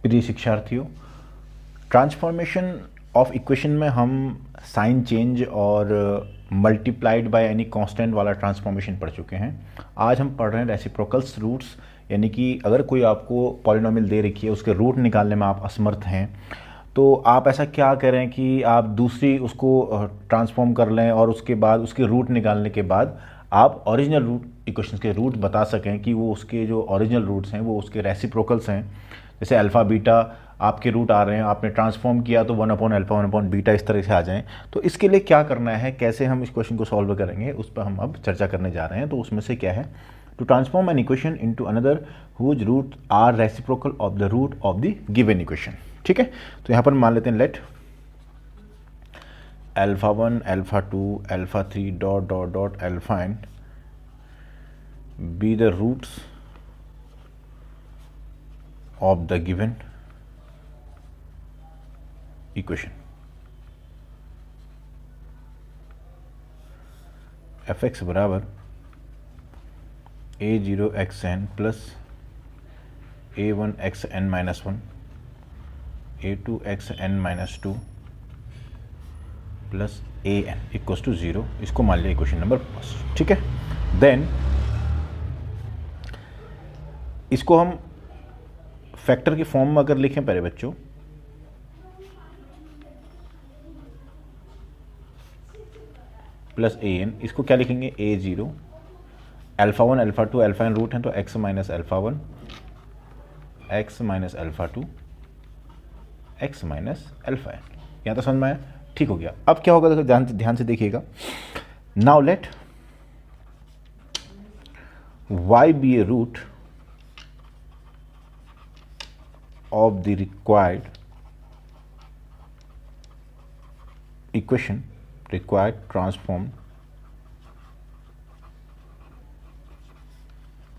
प्रिय शिक्षार्थियों, transformation of equation में हम साइन चेंज और मल्टीप्लाइड बाय एनी कांस्टेंट वाला ट्रांसफॉर्मेशन पढ़ चुके हैं। आज हम पढ़ रहे हैं रेसिप्रोकल्स रूट्स, यानी कि अगर कोई आपको पॉलिनोमियल दे रखी है, उसके रूट निकालने में आप असमर्थ हैं, तो आप ऐसा क्या करें कि आप दूसरी उसको ट्रांसफॉर्म कर लें और उसके बाद उसके रूट निकालने के बाद आप ओरिजिनल रूट इक्वेशंस के रूट बता सकें कि वो उसके जो ओरिजिनल रूट्स हैं वो उसके रेसिप्रोकल्स हैं। जैसे अल्फ़ा बीटा आपके रूट आ रहे हैं, आपने ट्रांसफॉर्म किया तो 1/अल्फ़ा 1/बीटा इस तरह से आ जाएं। तो इसके लिए क्या करना है, कैसे हम इस क्वेश्चन को सॉल्व करेंगे, उस पर हम अब चर्चा करने जा रहे हैं। तो उसमें से क्या है, to transform an equation into another whose root are reciprocal of the root of the given equation. ठीक है, तो यहाँ पर मान लेते हैं let α1 α2 α3 dot dot dot alpha n be the roots of the given equation. fx बराबर a0 xn plus a1 xn minus 1 a2 xn minus 2 plus an equals to 0। इसको मान लिया इक्वेशन नंबर फर्स्ट। ठीक है, देन इसको हम factor की form में अगर लिखें पहले बच्चों, प्लस an, इसको क्या लिखेंगे a0 α1 α2 अल्फा एन रूट हैं तो x minus α1 x minus α2 x minus alpha n. यहाँ तो समझ में आया? ठीक हो गया। अब क्या होगा, देखो ध्यान से देखिएगा। Now let y be a root of the required equation, required transform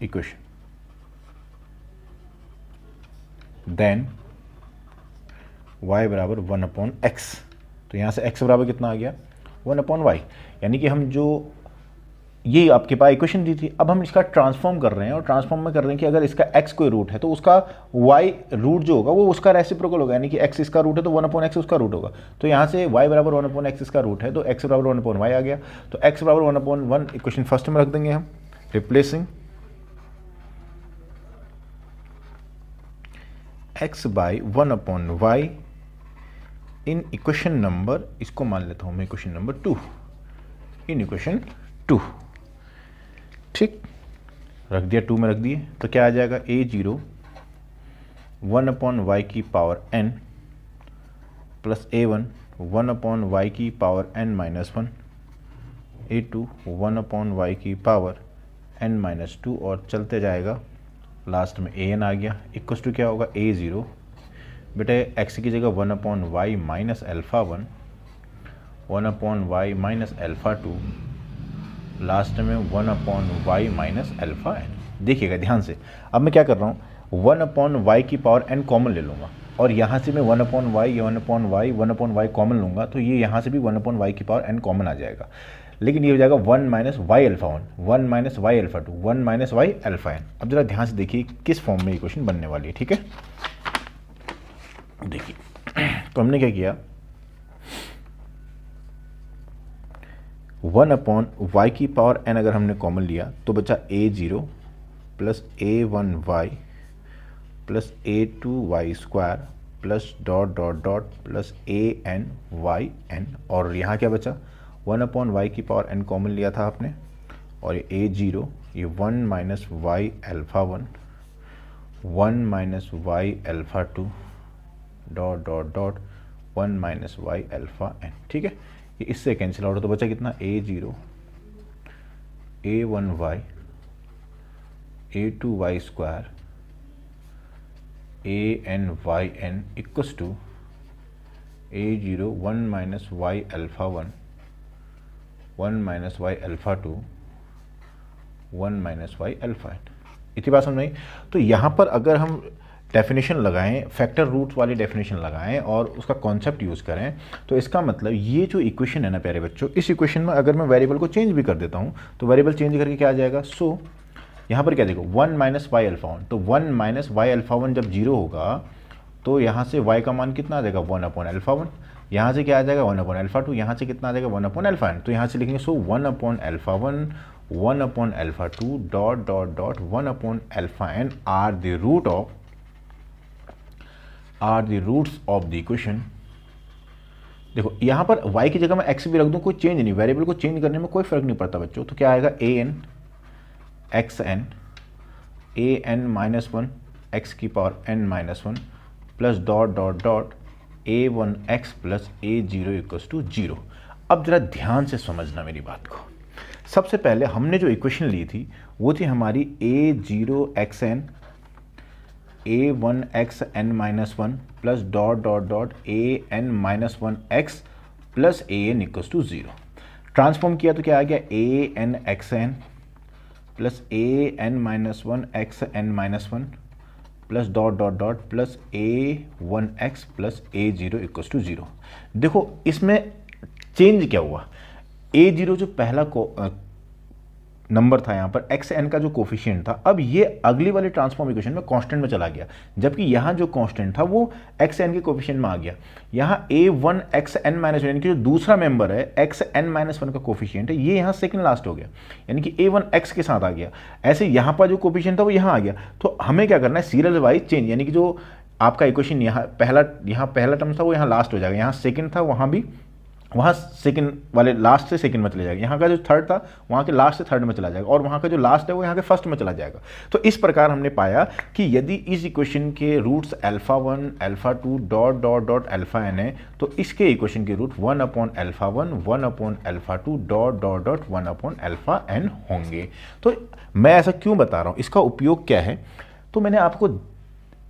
equation, then y बराबर 1/x। तो यहाँ से x बराबर कितना आ गया, 1/y। यानी कि हम जो ये आपके पास इक्वेशन दी थी, अब हम इसका ट्रांसफॉर्म कर रहे हैं और ट्रांसफॉर्म में कर रहे हैं कि अगर इसका x कोई रूट है तो उसका y रूट जो होगा वो उसका रेसिप्रोकल होगा, यानी कि x इसका रूट है तो 1/x उसका रूट होगा। तो यहाँ से y बराबर 1/x इसका रूट है तो x बराबर 1/y आ गया। तो x बराबर 1/1 इक्वेशन फर्स्ट में रख देंगे हम, replacing x by 1/y in equation number, इसको मान लेता हूँ मैं इक्वेशन नंबर 2, इन इक्वेशन 2। ठीक, रख दिया, 2 में रख दिए तो क्या आ जाएगा, a0 1/y की power n plus a1 1/y की power n minus 1 a2 1/y की पावर n माइनस 2 और चलते जाएगा, लास्ट में an आ गया। इक्वल्स टू क्या होगा, a0 बेटे x की जगह 1/y minus α1 1/y minus α2 last में 1/y माइनस अल्फा एन। देखिएगा ध्यान से, अब मैं क्या कर रहा हूँ, 1/y की पावर n कॉमन ले लूँगा और यहाँ से मैं 1/y कॉमन लूँगा तो ये यहाँ से भी 1/y की पावर n कॉमन आ जाएगा। लेकिन ये हो जाएगा 1 minus Y alpha 1 minus Y alpha 2 1 minus Y alpha N. अब जरा ध्यान से देखिए किस फॉर्म में इक्वेशन बनने वाली है। ठीक है, देखिए तो हमने क्या किया, 1/y की पावर n अगर हमने कॉमन लिया तो बचा a0 plus a1y plus a2y square plus dot dot dot plus a(n)y(n) और यहाँ क्या बचा, 1/y की पावर n कॉमन लिया था आपने और ये a0 ये 1 minus Y alpha 1 minus Y alpha 2 dot dot dot 1 minus Y alpha n। ठीक है, ये इससे कैंसिल आउट, तो बचा कितना, a0 a1y a2y square a(n)y(n) equals to a0 1 minus Y alpha 1 minus Y alpha 2 1 minus Y alpha n। इतनी बात समझ में आई। तो यहाँ पर अगर हम डेफिनेशन लगाएं, फैक्टर रूट वाली डेफिनेशन लगाएं और उसका कॉन्सेप्ट यूज़ करें, तो इसका मतलब ये जो इक्वेशन है ना प्यारे बच्चों, इस इक्वेशन में अगर मैं वेरिएबल को चेंज भी कर देता हूँ तो वेरिएबल चेंज करके क्या आ जाएगा, सो यहाँ पर क्या देखो 1 माइनस वाई अल्फा 1, तो 1 माइनस वाई अल्फा 1 जब जीरो होगा तो यहाँ से y का मान कितना आ जाएगा 1/α1, यहाँ से क्या आ जाएगा 1/α2, यहाँ से कितना आ जाएगा 1/α n, तो यहाँ से लिखेंगे so 1/α1 1/α2 dot dot dot 1/n are the roots of the equation. देखो यहाँ पर y की जगह मैं x भी रख दूँ, कोई चेंज नहीं, वेरिएबल को चेंज करने में कोई फर्क नहीं पड़ता बच्चों। तो क्या आएगा an xn -1 x की power n-1 plus dot dot dot a1x plus a0 equals to 0। अब जरा ध्यान से समझना मेरी बात को। सबसे पहले हमने जो इक्वेशन ली थी वो थी हमारी a0xn a1xn-1 plus dot dot dot an-1x plus an equals to 0। Transform किया तो क्या आ गया an(xn) plus an-1 xn-1 plus dot dot dot plus a1x plus a0 equals to 0। देखो इसमें चेंज क्या हुआ, a0 जो पहला नंबर था यहाँ पर xn का जो कोफिशिएंट था, अब ये अगली वाली ट्रांसफॉर्म इक्वेशन में कांस्टेंट में चला गया, जबकि यहाँ जो कांस्टेंट था वो xn के कोफिशिएंट में आ गया। यहाँ a1 xn-1 यानी कि जो दूसरा मेंबर है xn-1 का कोफिशिएंट है, ये यहाँ सेकंड लास्ट हो गया, यानी कि a1 x के साथ आ गया। ऐसे यहाँ पर जो कोफिशिएंट था वो यहाँ आ गया। तो हमें क्या करना है, सीरियल वाइज चेंज, यानी कि जो आपका इक्वेशन यहाँ पहला टर्म था वो यहाँ लास्ट हो जाएगा, यहाँ सेकेंड था वहाँ सेकंड वाले लास्ट से सेकंड में चले जाएगा, यहाँ का जो थर्ड था वहाँ के लास्ट से थर्ड में चला जाएगा, और वहाँ का जो लास्ट है वो यहाँ के फर्स्ट में चला जाएगा। तो इस प्रकार हमने पाया कि यदि इस इक्वेशन के roots α1 α2 dot dot dot αn है, तो इसके इक्वेशन के root 1/α1 1/α2 dot dot dot 1/αn होंगे। तो मैं ऐसा क्यों बता रहा हूँ, इसका उपयोग क्या है, तो मैंने आपको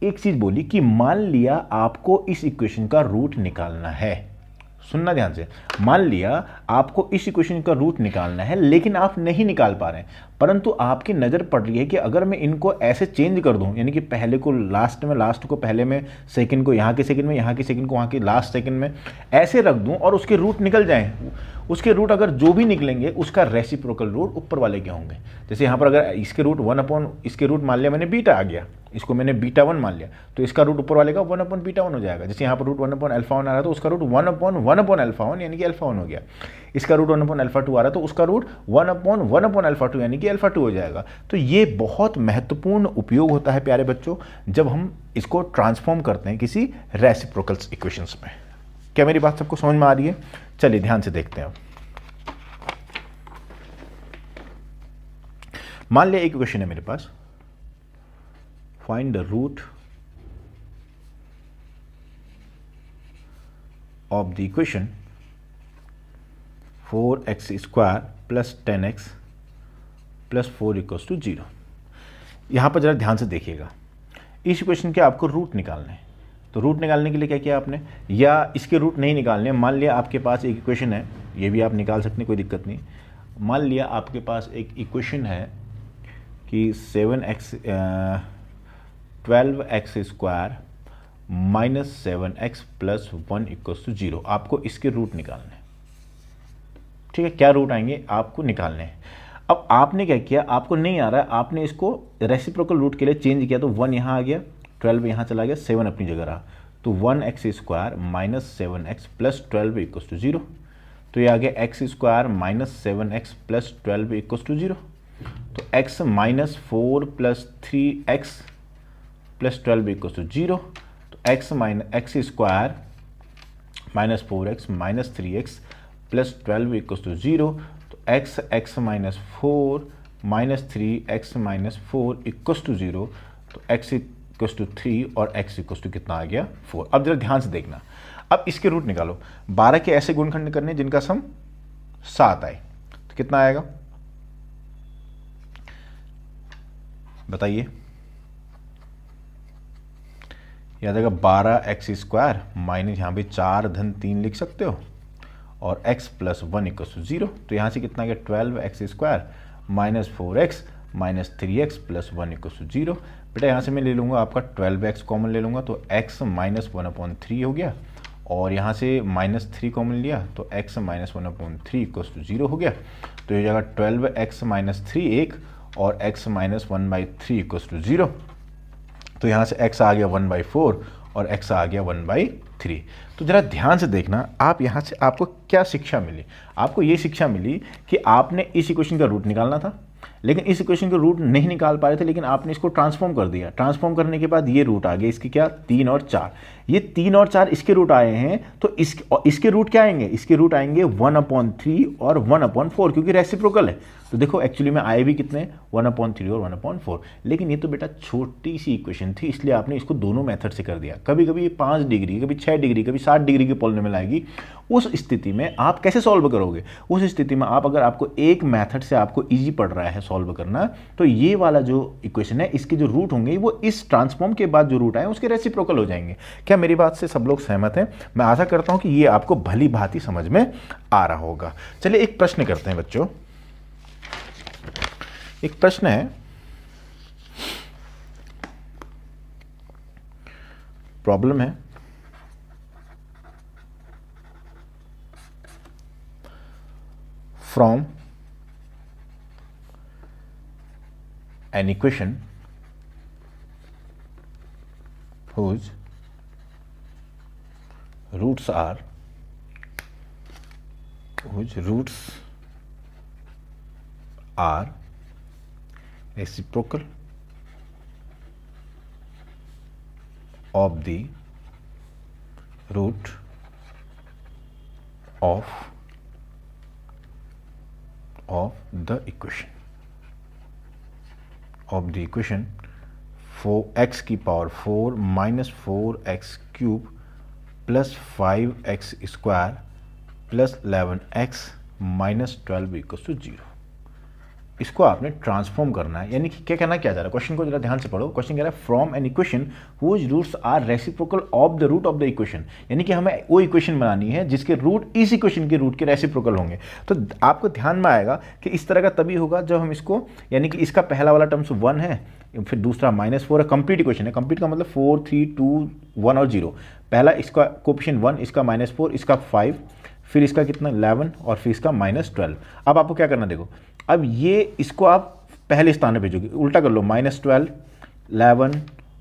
एक चीज़ बोली कि मान लिया आपको इस इक्वेशन का रूट निकालना है, सुनना ध्यान से, मान लिया आपको इस इक्वेशन का रूट निकालना है लेकिन आप नहीं निकाल पा रहे हैं, परंतु आपकी नज़र पड़ रही है कि अगर मैं इनको ऐसे चेंज कर दूं, यानी कि पहले को लास्ट में, लास्ट को पहले में, सेकंड को यहाँ के सेकंड में, यहाँ के सेकंड को वहाँ के लास्ट सेकंड में, ऐसे रख दूं और उसके रूट निकल जाएं, उसके रूट अगर जो भी निकलेंगे उसका रेसिप्रोकल रूट ऊपर वाले के होंगे। जैसे यहाँ पर अगर इसके रूट इसके रूट मान लिया मैंने बीटा आ गया, इसको मैंने β1 मान लिया, तो इसका रूट ऊपर वाले का 1/β1 हो जाएगा। जैसे यहाँ पर रूट 1/α1 आ रहा है तो उसका रूट 1/1/α1 यानी कि α1 हो गया। इसका रूट 1/α2 आ रहा है तो उसका रूट 1/1/α2 यानी कि α2 हो जाएगा। तो ये बहुत महत्वपूर्ण उपयोग होता है प्यारे बच्चों जब हम इसको ट्रांसफॉर्म करते हैं किसी रेसिप्रोकल्स इक्वेशंस में। क्या मेरी बात सबको समझ में आ रही है? चलिए ध्यान से देखते हैं। अब मान लिया एक इक्वेशन है मेरे पास, find the root of the equation 4x² plus 10x plus 4 equals to 0। यहाँ पर जरा ध्यान से देखिएगा, इस इक्वेशन के आपको रूट निकालने हैं। तो रूट निकालने के लिए क्या किया आपने, या इसके रूट नहीं निकालने, मान लिया आपके पास एक इक्वेशन है, ये भी आप निकाल सकते हैं, कोई दिक्कत नहीं। मान लिया आपके पास एक इक्वेशन है कि 12x² minus 7x plus 1 equals to 0। आपको इसके रूट निकालने, ठीक है, क्या रूट आएंगे आपको निकालने हैं। अब आपने क्या किया, आपको नहीं आ रहा है, आपने इसको रेसिप्रोकल रूट के लिए चेंज किया, तो 1 यहाँ आ गया, 12 यहाँ चला गया, 7 अपनी जगह रहा, तो 1x² minus 7x plus 12 equals to 0। तो ये आ गया x² minus 7x plus 12 equals to 0। तो x minus 4 plus 3x plus 12 equals to 0। तो x² minus 4x minus 3x plus 12 equals to 0। तो x minus 4 minus 3x minus 4 equals to 0। तो x equals to 3 और x equals to कितना आ गया 4। अब जरा ध्यान से देखना, अब इसके रूट निकालो। 12 के ऐसे गुणखंड करने जिनका सम 7 आए, तो कितना आएगा बताइए? याद आएगा 12x² माइनस यहाँ भी 4 धन 3 लिख सकते हो, और x प्लस 1 इक्वल्स टू 0। तो यहाँ से कितना आ गया 12x² minus 4x minus 3x plus 1 equals to 0। बेटा यहाँ से मैं ले लूँगा आपका 12x कॉमन ले लूँगा, तो x माइनस 1/3 हो गया, और यहाँ से माइनस 3 कॉमन लिया तो x माइनस 1/3 इक्वल्स टू 0 हो गया। तो ये जगह 12x माइनस 3 1 और x माइनस 1/3 इक्वल्स टू 0। तो यहाँ से x आ गया 1/4 और x आ गया 1/3। तो ज़रा ध्यान से देखना, आप यहाँ से आपको क्या शिक्षा मिली। आपको ये शिक्षा मिली कि आपने इस इक्वेशन का रूट निकालना था, लेकिन इस इक्वेशन का रूट नहीं निकाल पा रहे थे, लेकिन आपने इसको ट्रांसफॉर्म कर दिया। ट्रांसफॉर्म करने के बाद ये रूट आ गया इसके, क्या 3 और 4, ये 3 और 4 इसके रूट आए हैं। तो इसके रूट क्या आएंगे, इसके रूट आएंगे 1/3 और 1/4, क्योंकि रेसिप्रोकल है। तो देखो एक्चुअली में आए भी कितने, 1/3 और 1/4। लेकिन ये तो बेटा छोटी सी इक्वेशन थी, इसलिए आपने इसको दोनों मेथड से कर दिया। कभी कभी ये 5 डिग्री, कभी 6 डिग्री, कभी 7 डिग्री की पॉलिनोमियल आएगी। उस स्थिति में आप कैसे सॉल्व करोगे? उस स्थिति में आप अगर आपको एक मेथड से आपको ईजी पड़ रहा है सॉल्व करना, तो ये वाला जो इक्वेशन है इसके जो रूट होंगे वो इस ट्रांसफॉर्म के बाद जो रूट आए उसके रेसिप्रोकल हो जाएंगे। क्या मेरी बात से सब लोग सहमत हैं? मैं आशा करता हूं कि ये आपको भली भांति समझ में आ रहा होगा। चलिए एक प्रश्न करते हैं बच्चों। एक प्रश्न है, प्रॉब्लम है, from an equation whose roots are reciprocal of the root of the equation 4x की power 4 minus 4x cube plus 5x square plus 11x minus 12 equals to 0। इसको आपने ट्रांसफॉर्म करना है, यानी कि क्या कहना क्या जा रहा है, क्वेश्चन को जरा ध्यान से पढ़ो। क्वेश्चन कह रहा है from an equation whose roots are reciprocal of the root of the equation, यानी कि हमें वो इक्वेशन बनानी है जिसके रूट इस इक्वेशन के रूट के रेसिप्रोकल होंगे। तो आपको ध्यान में आएगा कि इस तरह का तभी होगा जब हम इसको, यानी कि इसका पहला वाला टर्म्स 1 है, फिर दूसरा -4 है, कंप्लीट इक्वेशन है। कंप्लीट का मतलब 4 3 2 1 और 0। पहला इसका कोएफिशिएंट 1, इसका -4, इसका 5, फिर इसका कितना 11 और फिर इसका -12। अब आपको क्या करना, देखो अब ये इसको आप पहले स्थान पे भेजोगे, उल्टा कर लो, -12 11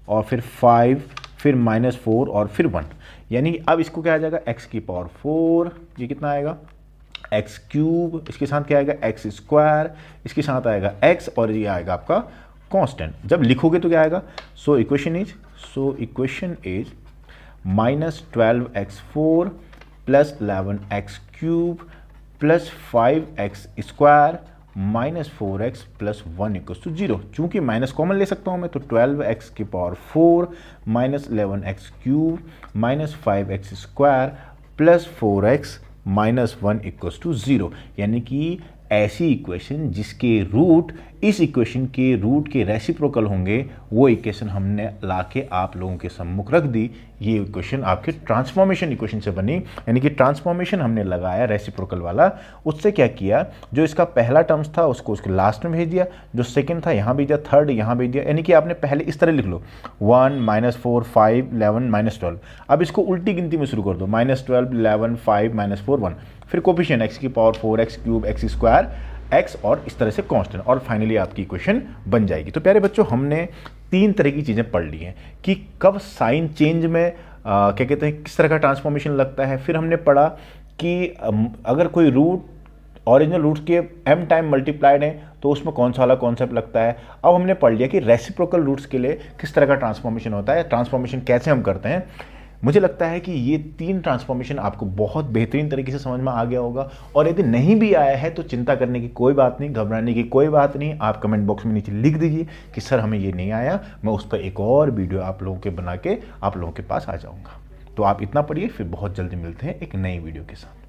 और फिर 5 फिर -4 और फिर 1, यानी अब इसको क्या आ जाएगा x की पावर 4, ये कितना आएगा x क्यूब, इसके साथ क्या आएगा x स्क्वायर, इसके साथ आएगा x और ये आएगा आपका कांस्टेंट। जब लिखोगे तो क्या आएगा, so equation is -12x4 plus 11x cube plus 5x square minus 4x plus 1 equals to 0। चूंकि माइनस कॉमन ले सकता हूं मैं, तो 12x की power 4 minus 11x cube minus 5x square plus 4x minus 1 equals to 0, यानी कि ऐसी इक्वेशन जिसके रूट इस इक्वेशन के रूट के रेसिप्रोकल होंगे, वो इक्वेशन हमने लाके आप लोगों के सम्मुख रख दी। ये इक्वेशन आपके ट्रांसफॉर्मेशन इक्वेशन से बनी, यानी कि ट्रांसफॉर्मेशन हमने लगाया रेसिप्रोकल वाला। उससे क्या किया, जो इसका पहला टर्म्स था उसको उसके लास्ट में भेज दिया, जो सेकंड था यहाँ भेज दिया, थर्ड यहाँ भेज दिया, यानी कि आपने पहले इस तरह लिख लो 1 -4 5 11 -12। अब इसको उल्टी गिनती में शुरू कर दो, -12 11 5 -4 1, फिर कोएफिशिएंट x की power 4x cube x square x और इस तरह से कांस्टेंट, और फाइनली आपकी इक्वेशन बन जाएगी। तो प्यारे बच्चों, हमने 3 तरह की चीज़ें पढ़ ली हैं कि कब साइन चेंज में क्या कहते हैं, किस तरह का ट्रांसफॉर्मेशन लगता है। फिर हमने पढ़ा कि अगर कोई रूट ओरिजिनल रूट के m टाइम मल्टीप्लाइड है तो उसमें कौन सा वाला कॉन्सेप्ट लगता है। अब हमने पढ़ लिया कि रेसिप्रोकल रूट्स के लिए किस तरह का ट्रांसफॉर्मेशन होता है, ट्रांसफॉर्मेशन कैसे हम करते हैं। मुझे लगता है कि ये 3 ट्रांसफॉर्मेशन आपको बहुत बेहतरीन तरीके से समझ में आ गया होगा, और यदि नहीं भी आया है तो चिंता करने की कोई बात नहीं, घबराने की कोई बात नहीं। आप कमेंट बॉक्स में नीचे लिख दीजिए कि सर हमें ये नहीं आया, मैं उस पर एक और वीडियो आप लोगों के बना के आप लोगों के पास आ जाऊँगा। तो आप इतना पढ़िए, फिर बहुत जल्दी मिलते हैं एक नई वीडियो के साथ।